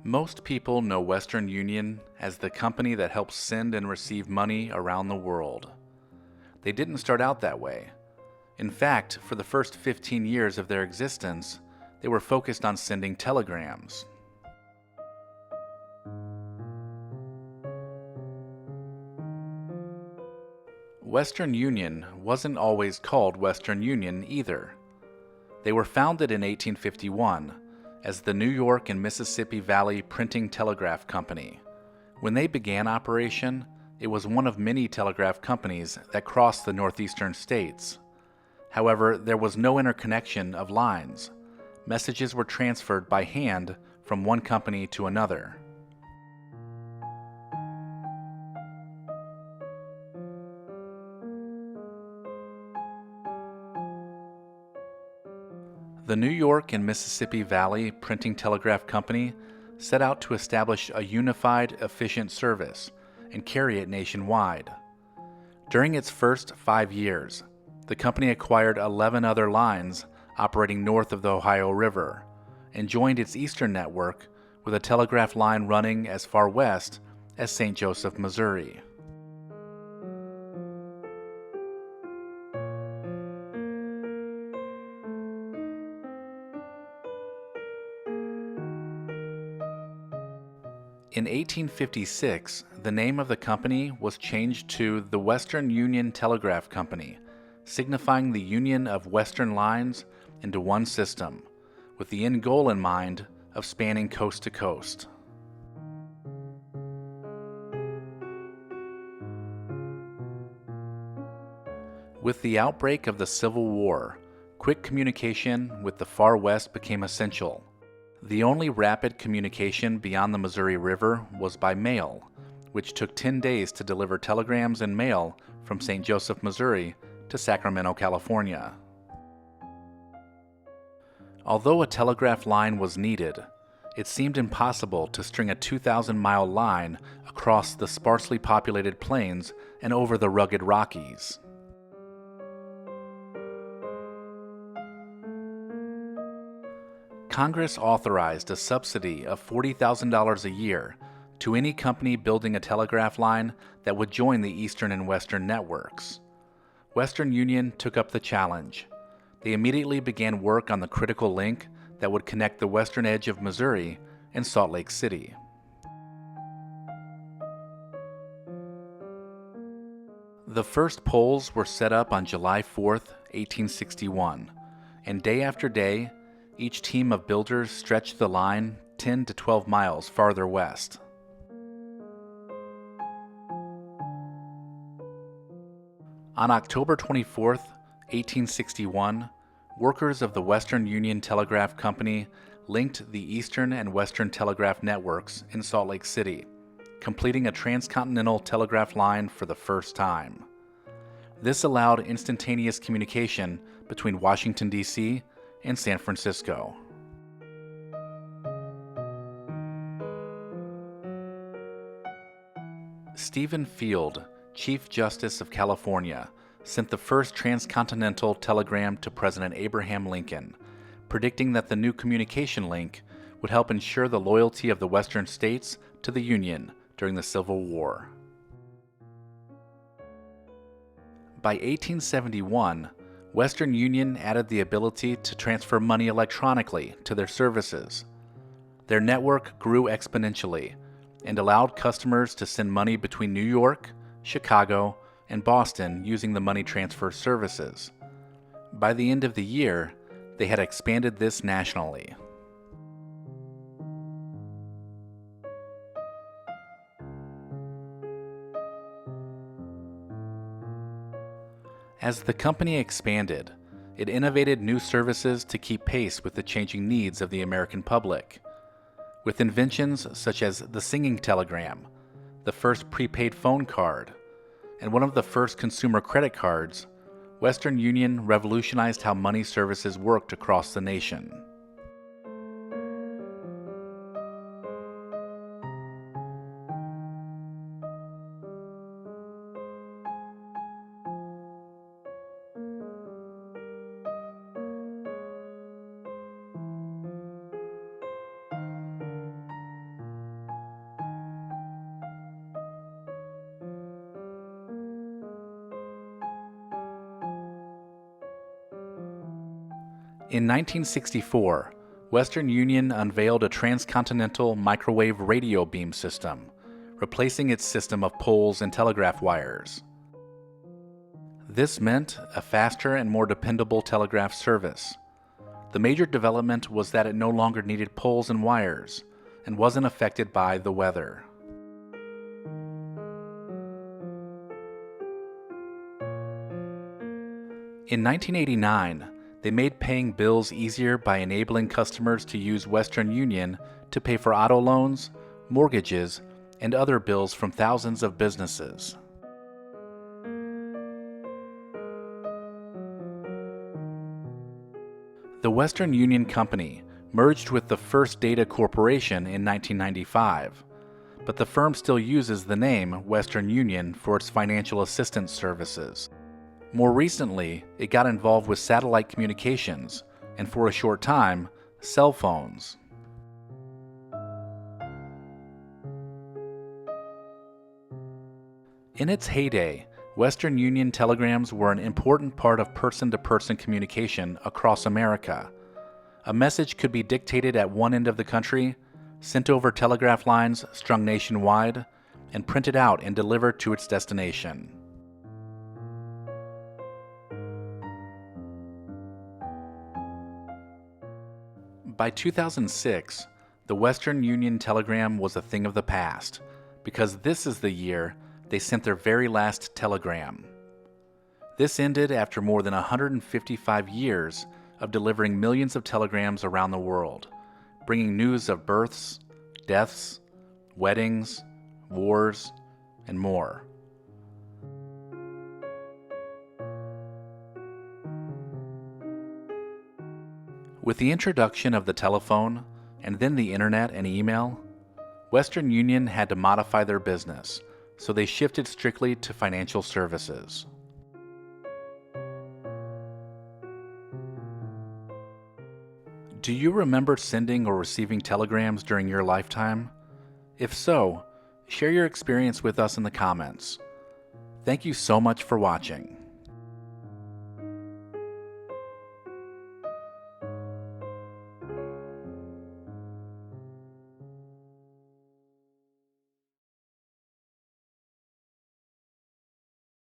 Most people know Western Union as the company that helps send and receive money around the world. They didn't start out that way. In fact, for the first 15 years of their existence, they were focused on sending telegrams. Western Union wasn't always called Western Union either. They were founded in 1851 as the New York and Mississippi Valley Printing Telegraph Company. When they began operation, it was one of many telegraph companies that crossed the northeastern states. However, there was no interconnection of lines. Messages were transferred by hand from one company to another. The New York and Mississippi Valley Printing Telegraph Company set out to establish a unified, efficient service and carry it nationwide. During its first 5 years, the company acquired 11 other lines operating north of the Ohio River and joined its eastern network with a telegraph line running as far west as St. Joseph, Missouri. In 1856, the name of the company was changed to the Western Union Telegraph Company, signifying the union of Western lines into one system, with the end goal in mind of spanning coast to coast. With the outbreak of the Civil War, quick communication with the far west became essential. The only rapid communication beyond the Missouri River was by mail, which took 10 days to deliver telegrams and mail from St. Joseph, Missouri to Sacramento, California. Although a telegraph line was needed, it seemed impossible to string a 2,000-mile line across the sparsely populated plains and over the rugged Rockies. Congress authorized a subsidy of $40,000 a year to any company building a telegraph line that would join the Eastern and Western networks. Western Union took up the challenge. They immediately began work on the critical link that would connect the western edge of Missouri and Salt Lake City. The first poles were set up on July 4th, 1861, and day after day, each team of builders stretched the line 10 to 12 miles farther west. On October 24, 1861, workers of the Western Union Telegraph Company linked the Eastern and Western telegraph networks in Salt Lake City, completing a transcontinental telegraph line for the first time. This allowed instantaneous communication between Washington, D.C. and San Francisco. Stephen Field, Chief Justice of California, sent the first transcontinental telegram to President Abraham Lincoln, predicting that the new communication link would help ensure the loyalty of the Western states to the Union during the Civil War. By 1871, Western Union added the ability to transfer money electronically to their services. Their network grew exponentially and allowed customers to send money between New York, Chicago, and Boston using the money transfer services. By the end of the year, they had expanded this nationally. As the company expanded, it innovated new services to keep pace with the changing needs of the American public. With inventions such as the singing telegram, the first prepaid phone card, and one of the first consumer credit cards, Western Union revolutionized how money services worked across the nation. In 1964, Western Union unveiled a transcontinental microwave radio beam system, replacing its system of poles and telegraph wires. This meant a faster and more dependable telegraph service. The major development was that it no longer needed poles and wires and wasn't affected by the weather. In 1989, they made paying bills easier by enabling customers to use Western Union to pay for auto loans, mortgages, and other bills from thousands of businesses. The Western Union Company merged with the First Data Corporation in 1995, but the firm still uses the name Western Union for its financial assistance services. More recently, it got involved with satellite communications, and for a short time, cell phones. In its heyday, Western Union telegrams were an important part of person-to-person communication across America. A message could be dictated at one end of the country, sent over telegraph lines strung nationwide, and printed out and delivered to its destination. By 2006, the Western Union telegram was a thing of the past, because this is the year they sent their very last telegram. This ended after more than 155 years of delivering millions of telegrams around the world, bringing news of births, deaths, weddings, wars, and more. With the introduction of the telephone, and then the internet and email, Western Union had to modify their business, so they shifted strictly to financial services. Do you remember sending or receiving telegrams during your lifetime? If so, share your experience with us in the comments. Thank you so much for watching.